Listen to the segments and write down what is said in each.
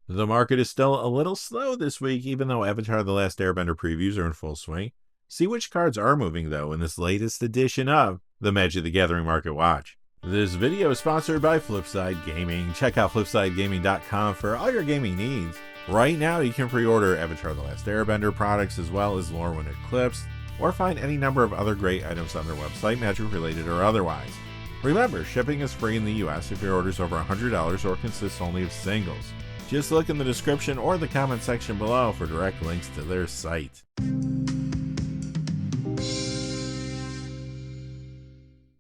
The market is still a little slow this week, even though Avatar The Last Airbender previews are in full swing. See which cards are moving, though, in this latest edition of the Magic the Gathering Market Watch. This video is sponsored by Flipside Gaming. Check out flipsidegaming.com for all your gaming needs. Right now, you can pre-order Avatar The Last Airbender products as well as Lorwyn Eclipse, or find any number of other great items on their website, Magic-related or otherwise. Remember, shipping is free in the US if your order is over $100 or consists only of singles. Just look in the description or the comment section below for direct links to their site.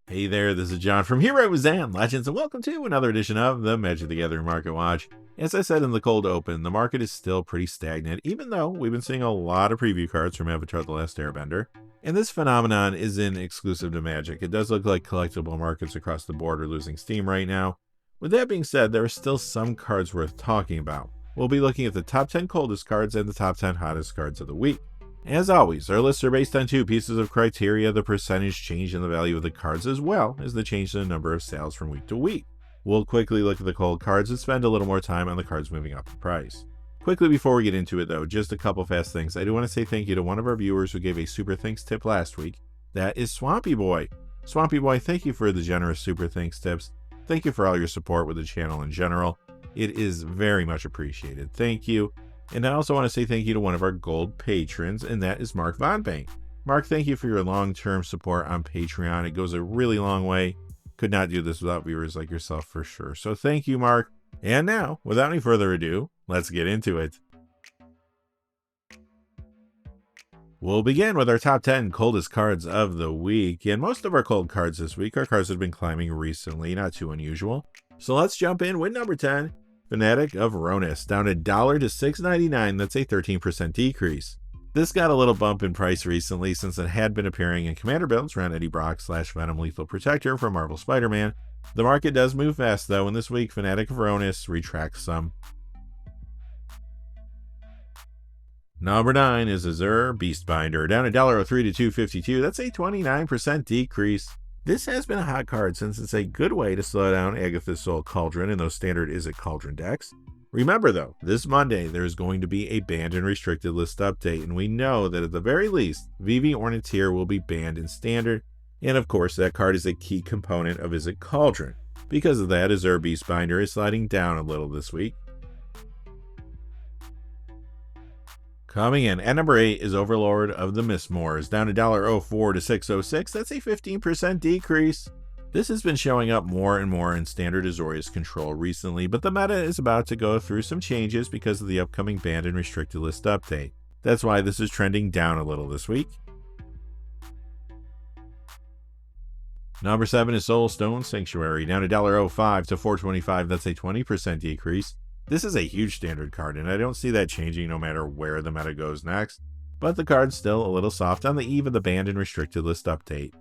Hey there, this is John from Heroes and Legends, and welcome to another edition of the Magic the Gathering Market Watch. As I said in the cold open, the market is still pretty stagnant, even though we've been seeing a lot of preview cards from Avatar The Last Airbender. And this phenomenon isn't exclusive to Magic. It does look like collectible markets across the board are losing steam right now. With that being said, there are still some cards worth talking about. We'll be looking at the top 10 coldest cards and the top 10 hottest cards of the week. As always, our lists are based on two pieces of criteria: the percentage change in the value of the cards as well as the change in the number of sales from week to week. We'll quickly look at the cold cards and spend a little more time on the cards moving up in price. Quickly before we get into it though, just a couple fast things. I do want to say thank you to one of our viewers who gave a Super Thanks tip last week. That is Swampy Boy. Swampy Boy, thank you for the generous Super Thanks tips. Thank you for all your support with the channel in general. It is very much appreciated. Thank you. And I also want to say thank you to one of our gold patrons, and that is Mark Vonbank. Mark, thank you for your long-term support on Patreon. It goes a really long way. Could not do this without viewers like yourself for sure. So thank you, Mark. And now, without any further ado, let's get into it. We'll begin with our top 10 coldest cards of the week, and most of our cold cards this week are cards that have been climbing recently, not too unusual. So let's jump in with number 10, Fanatic of Rhonas, down $1 to $6.99, that's a 13% decrease. This got a little bump in price recently since it had been appearing in Commander builds around Eddie Brock / Venom Lethal Protector from Marvel Spider-Man. The market does move fast though, and this week Fanatic of Rhonas retracts some. Number 9 is Azure Beastbinder, down $1.03 to $2.52, that's a 29% decrease. This has been a hot card since it's a good way to slow down Agatha's Soul Cauldron in those standard Izzet Cauldron decks. Remember though, this Monday there is going to be a banned and restricted list update, and we know that at the very least, Vivi Ornithir will be banned in standard, and of course that card is a key component of Izzet Cauldron. Because of that, Azure Beastbinder is sliding down a little this week. Coming in at number 8 is Overlord of the Mistmoors, down $1.04 to $6.06, that's a 15% decrease. This has been showing up more and more in standard Azorius control recently, but the meta is about to go through some changes because of the upcoming banned and restricted list update. That's why this is trending down a little this week. Number 7 is Soulstone Sanctuary, down $1.05 to $4.25, that's a 20% decrease. This is a huge standard card, and I don't see that changing no matter where the meta goes next, but the card's still a little soft on the eve of the banned and restricted list update.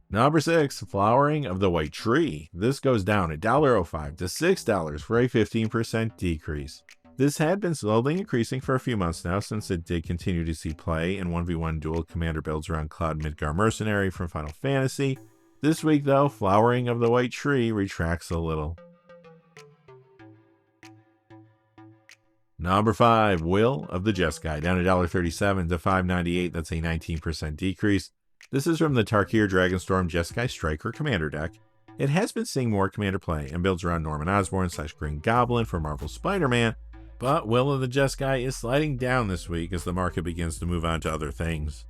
Number 6, Flowering of the White Tree. This goes down $1.05 to $6 for a 15% decrease. This had been slowly increasing for a few months now since it did continue to see play in 1v1 dual commander builds around Cloud Midgar Mercenary from Final Fantasy. This week though, Flowering of the White Tree retracts a little. Number 5, Will of the Jeskai, down $1.37 to $5.98, that's a 19% decrease. This is from the Tarkir Dragonstorm Jeskai Striker Commander deck. It has been seeing more Commander play and builds around Norman Osborn / Green Goblin for Marvel Spider-Man, but Will of the Jeskai is sliding down this week as the market begins to move on to other things.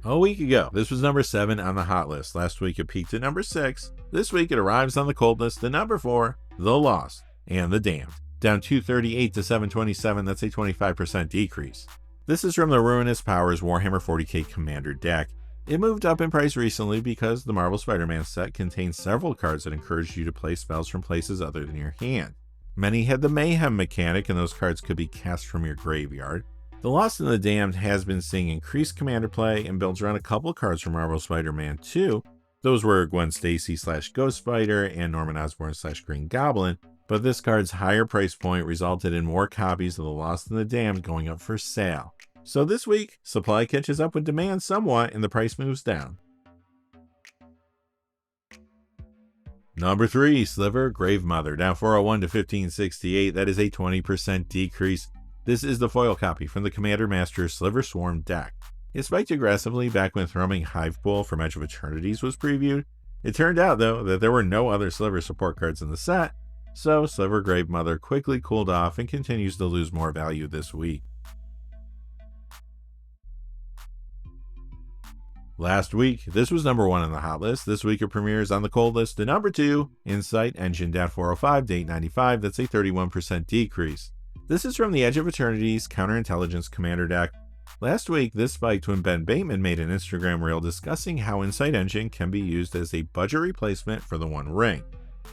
A week ago, this was number 7 on the hot list. Last week it peaked at number 6. This week it arrives on the cold list at number 4, The Lost and the Damned, down $2.38 to $7.27, that's a 25% decrease. This is from the Ruinous Powers Warhammer 40k Commander deck. It moved up in price recently because the Marvel Spider-Man set contains several cards that encourage you to play spells from places other than your hand. Many had the Mayhem mechanic, and those cards could be cast from your graveyard. The Lost and the Damned has been seeing increased commander play and builds around a couple cards from Marvel Spider-Man 2. Those were Gwen Stacy / Ghost Spider and Norman Osborn / Green Goblin, but this card's higher price point resulted in more copies of The Lost and the Damned going up for sale. So this week, supply catches up with demand somewhat and the price moves down. Number 3, Sliver Gravemother, down 401 to 1568. That is a 20% decrease. This is the foil copy from the Commander Master Sliver Swarm deck. It spiked aggressively back when Thrumming Hivepool from Edge of Eternities was previewed. It turned out, though, that there were no other Sliver support cards in the set, so Sliver Gravemother quickly cooled off and continues to lose more value this week. Last week, this was number 1 on the hot list. This week it premieres on the cold list to number 2, Insight Engine, down 405 to 895. That's a 31% decrease. This is from the Edge of Eternities Counterintelligence Commander deck. Last week, this spiked when Ben Bateman made an Instagram reel discussing how Insight Engine can be used as a budget replacement for the One Ring.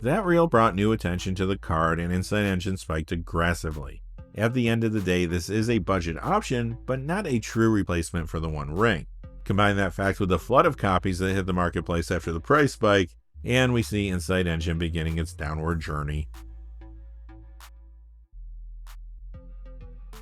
That reel brought new attention to the card, and Insight Engine spiked aggressively. At the end of the day, this is a budget option, but not a true replacement for the One Ring. Combine that fact with the flood of copies that hit the marketplace after the price spike, and we see Insight Engine beginning its downward journey.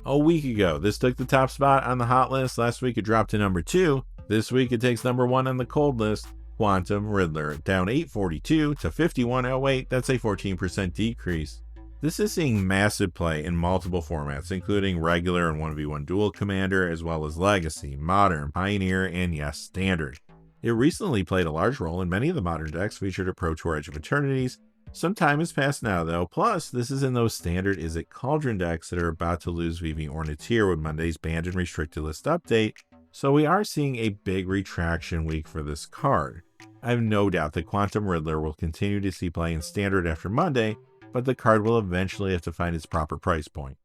A week ago, this took the top spot on the hot list. Last week it dropped to number 2. This week it takes number 1 on the cold list, Quantum Riddler, down 842 to 5108. That's a 14% decrease. This is seeing massive play in multiple formats, including regular and 1v1 dual commander, as well as Legacy, Modern, Pioneer, and yes, Standard. It recently played a large role in many of the Modern decks featured at Pro Tour Edge of Eternities. Some time has passed now, though, plus this is in those Standard Is It Cauldron decks that are about to lose VV Orniteer with Monday's Banned and Restricted List update, so we are seeing a big retraction week for this card. I have no doubt that Quantum Riddler will continue to see play in Standard after Monday, but the card will eventually have to find its proper price point.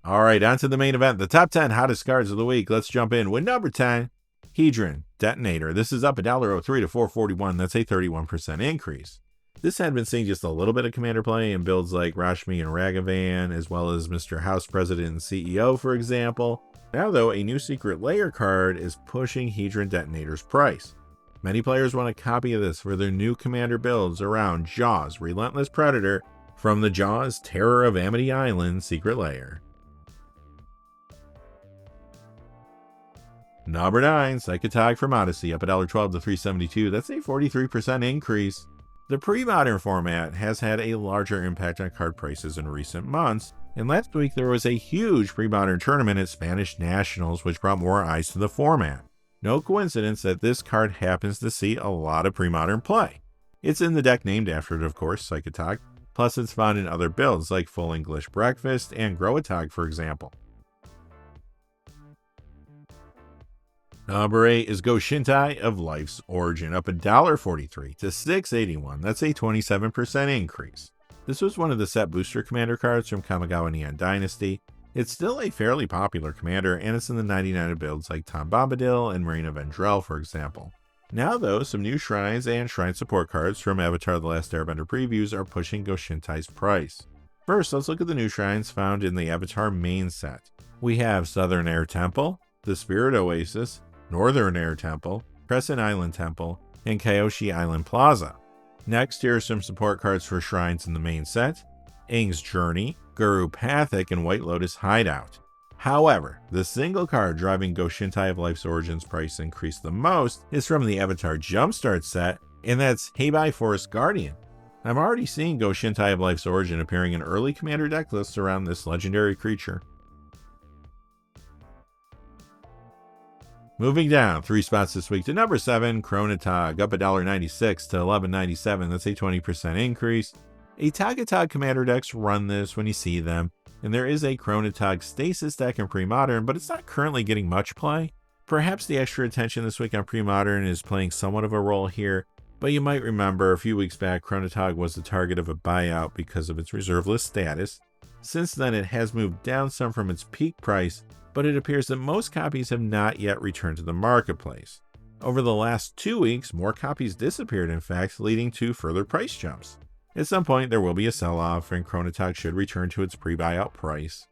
Alright, on to the main event, the top 10 hottest cards of the week. Let's jump in with number 10, Hedron Detonator. This is up $1.03 to $4.41. That's a 31% increase. This had been seeing just a little bit of commander play in builds like Rashmi and Ragavan, as well as Mr. House President and CEO, for example. Now, though, a new Secret Lair card is pushing Hedron Detonator's price. Many players want a copy of this for their new commander builds around Jaws, Relentless Predator, from the Jaws Terror of Amity Island Secret Lair. Number 9, Psychotog from Odyssey, up $1.12 to $3.72. That's a 43% increase. The pre-modern format has had a larger impact on card prices in recent months, and last week there was a huge pre-modern tournament at Spanish Nationals which brought more eyes to the format. No coincidence that this card happens to see a lot of pre-modern play. It's in the deck named after it, of course, Psychotog, plus it's found in other builds like Full English Breakfast and Growatog, for example. Number 8 is Go-Shintai of Life's Origin, up $1.43 to $6.81. That's a 27% increase. This was one of the set booster commander cards from Kamigawa Neon Dynasty. It's still a fairly popular commander, and it's in the 99 builds like Tom Bombadil and Marina Vendrell, for example. Now, though, some new shrines and shrine support cards from Avatar The Last Airbender previews are pushing Go-Shintai's price. First, let's look at the new shrines found in the Avatar main set. We have Southern Air Temple, the Spirit Oasis, Northern Air Temple, Crescent Island Temple, and Kyoshi Island Plaza. Next, here are some support cards for shrines in the main set: Aang's Journey, Guru Pathic, and White Lotus Hideout. However, the single card driving Go-Shintai of Life's Origin's price increase the most is from the Avatar Jumpstart set, and that's Heibai Forest Guardian. I'm already seeing Go-Shintai of Life's Origin appearing in early commander deck lists around this legendary creature. Moving down 3 spots this week to number 7, Chronotog, up $1.96 to $11.97. That's a 20% increase. A Tagatog commander decks run this when you see them, and there is a Chronotog Stasis deck in Pre-Modern, but it's not currently getting much play. Perhaps the extra attention this week on Pre-Modern is playing somewhat of a role here, but you might remember a few weeks back Chronotog was the target of a buyout because of its reserve list status. Since then it has moved down some from its peak price, but it appears that most copies have not yet returned to the marketplace. Over the last 2 weeks, more copies disappeared, in fact, leading to further price jumps. At some point, there will be a sell-off, and Chronotog should return to its pre-buyout price.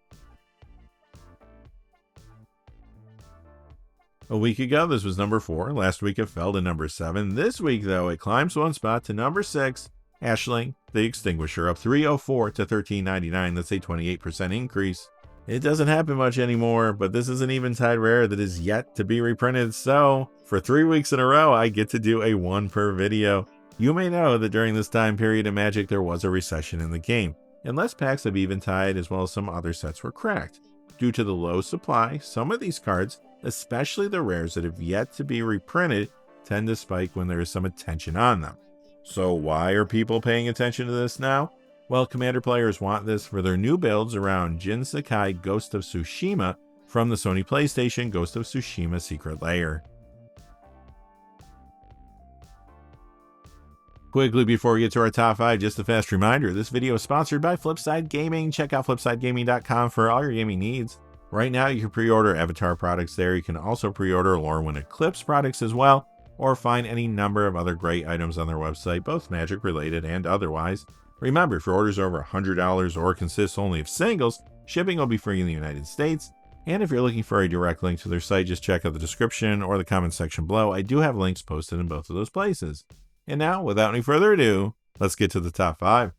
A week ago, this was number 4. Last week, it fell to number 7. This week, though, it climbs 1 spot to number 6. Ashling, the Extinguisher, up $3.04 to $13.99. That's a 28% increase. It doesn't happen much anymore, but this is an Eventide rare that is yet to be reprinted, so for 3 weeks in a row, I get to do a one per video. You may know that during this time period in Magic, there was a recession in the game, and less packs of Eventide as well as some other sets were cracked. Due to the low supply, some of these cards, especially the rares that have yet to be reprinted, tend to spike when there is some attention on them. So why are people paying attention to this now? Well, Commander players want this for their new builds around Jin Sakai Ghost of Tsushima from the Sony PlayStation Ghost of Tsushima Secret Lair. Quickly before we get to our top 5, just a fast reminder, this video is sponsored by Flipside Gaming. Check out flipsidegaming.com for all your gaming needs. Right now you can pre-order Avatar products there. You can also pre-order Lorwyn Eclipse products as well, or find any number of other great items on their website, both Magic related and otherwise. Remember, if your order is over $100 or consists only of singles, shipping will be free in the United States. And if you're looking for a direct link to their site, just check out the description or the comment section below. I do have links posted in both of those places. And now, without any further ado, let's get to the top 5.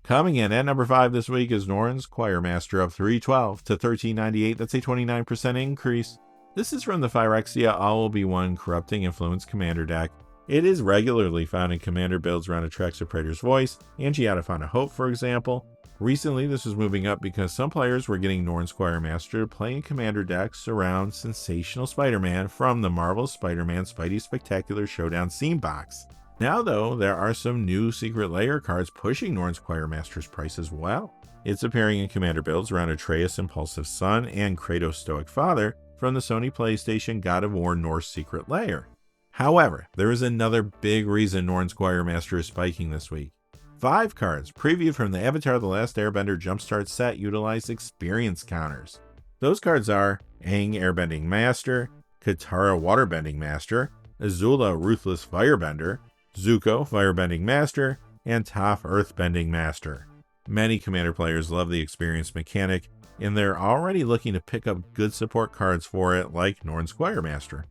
Coming in at number 5 this week is Norn's Choirmaster of 312 to 1398. That's a 29% increase. This is from the Phyrexia All Will Be One Corrupting Influence Commander deck. It is regularly found in Commander builds around Atraxa Praetor's Voice and Giada Hope, for example. Recently, this was moving up because some players were getting Norn's Choirmaster to play in Commander decks around Sensational Spider-Man from the Marvel Spider-Man Spidey Spectacular Showdown Scene box. Now, though, there are some new Secret Lair cards pushing Norn's Choirmaster's price as well. It's appearing in Commander builds around Atreus Impulsive Son and Kratos Stoic Father from the Sony PlayStation God of War Norse Secret Lair. However, there is another big reason Norn's Choirmaster is spiking this week. 5 cards previewed from the Avatar The Last Airbender Jumpstart set utilize experience counters. Those cards are Aang Airbending Master, Katara Waterbending Master, Azula Ruthless Firebender, Zuko Firebending Master, and Toph Earthbending Master. Many Commander players love the experience mechanic, and they're already looking to pick up good support cards for it like Norn's Choirmaster.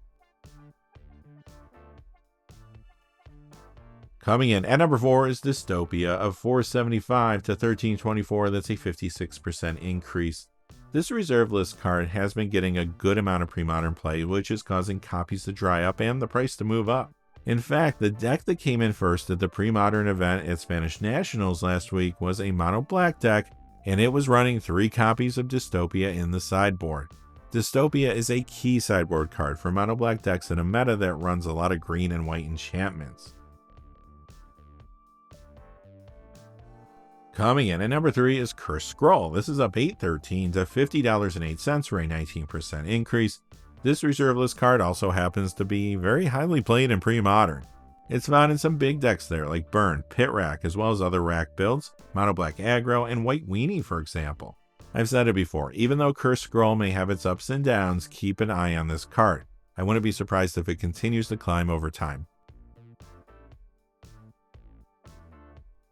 Coming in at number 4 is Dystopia of 475 to 1324. That's a 56% increase. This reserve list card has been getting a good amount of pre-modern play, which is causing copies to dry up and the price to move up. In fact, the deck that came in first at the pre-modern event at Spanish Nationals last week was a mono black deck, and it was running 3 copies of Dystopia in the sideboard. Dystopia is a key sideboard card for mono black decks in a meta that runs a lot of green and white enchantments. Coming in at number 3 is Cursed Scroll. This is up $8.13 to $50.08 for a 19% increase. This reserve list card also happens to be very highly played in pre-modern. It's found in some big decks there like Burn, Pit Rack, as well as other rack builds, mono black aggro, and white weenie, for example. I've said it before, even though Cursed Scroll may have its ups and downs, keep an eye on this card. I wouldn't be surprised if it continues to climb over time.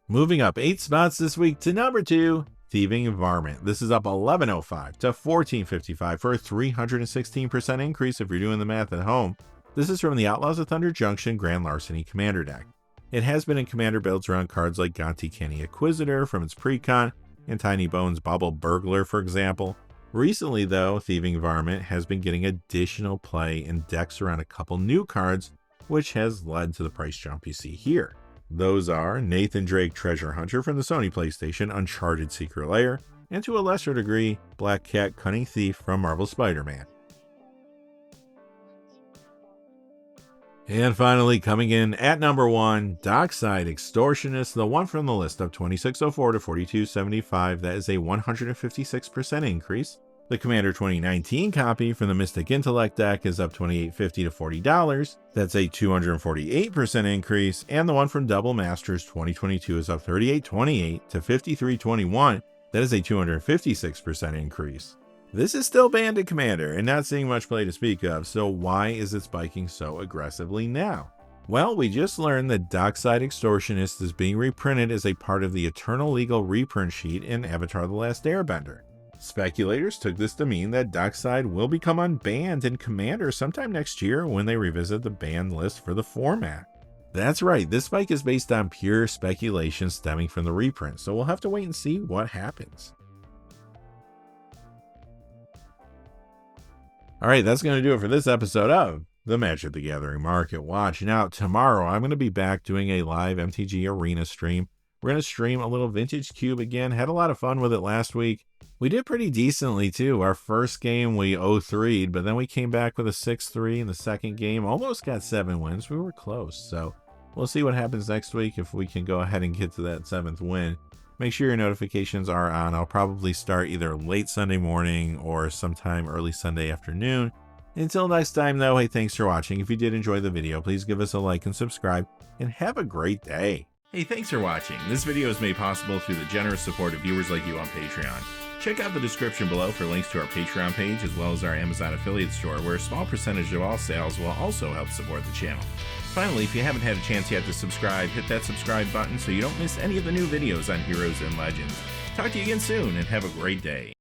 Moving up 8 spots this week to number 2, Thieving Varmint. This is up $11.05 to $14.55 for a 316% increase if you're doing the math at home. This is from the Outlaws of Thunder Junction Grand Larceny Commander deck. It has been in Commander builds around cards like Gonti Canny Acquisitor from its precon and Tiny Bones Bubble Burglar, for example. Recently, though, Thieving Varmint has been getting additional play in decks around a couple new cards, which has led to the price jump you see here. Those are Nathan Drake Treasure Hunter from the Sony PlayStation Uncharted Secret Lair, and to a lesser degree, Black Cat Cunning Thief from Marvel Spider-Man. And finally, coming in at number 1, Dockside Extortionist, the one from the list of 2604 to 4275. That is a 156% increase. The Commander 2019 copy from the Mystic Intellect deck is up $28.50 to $40. That's a 248% increase. And the one from Double Masters 2022 is up $38.28 to $53.21. That is a 256% increase. This is still banned in Commander and not seeing much play to speak of, so why is it spiking so aggressively now? Well, we just learned that Dockside Extortionist is being reprinted as a part of the Eternal Legal reprint sheet in Avatar The Last Airbender. Speculators took this to mean that Dockside will become unbanned in Commander sometime next year when they revisit the ban list for the format. That's right, this spike is based on pure speculation stemming from the reprint, so we'll have to wait and see what happens. Alright, that's going to do it for this episode of the Magic the Gathering Market Watch. Now, tomorrow I'm going to be back doing a live MTG Arena stream. We're going to stream a little Vintage Cube again. Had a lot of fun with it last week. We did pretty decently too. Our first game we 0-3'd, but then we came back with a 6-3 in the second game. Almost got 7 wins. We were close, so we'll see what happens next week if we can go ahead and get to that 7th win. Make sure your notifications are on. I'll probably start either late Sunday morning or sometime early Sunday afternoon. Until next time though, hey, thanks for watching. If you did enjoy the video, please give us a like and subscribe, and have a great day. Hey, thanks for watching. This video is made possible through the generous support of viewers like you on Patreon. Check out the description below for links to our Patreon page as well as our Amazon affiliate store, where a small percentage of all sales will also help support the channel. Finally, if you haven't had a chance yet to subscribe, hit that subscribe button so you don't miss any of the new videos on Heroes and Legends. Talk to you again soon, and have a great day.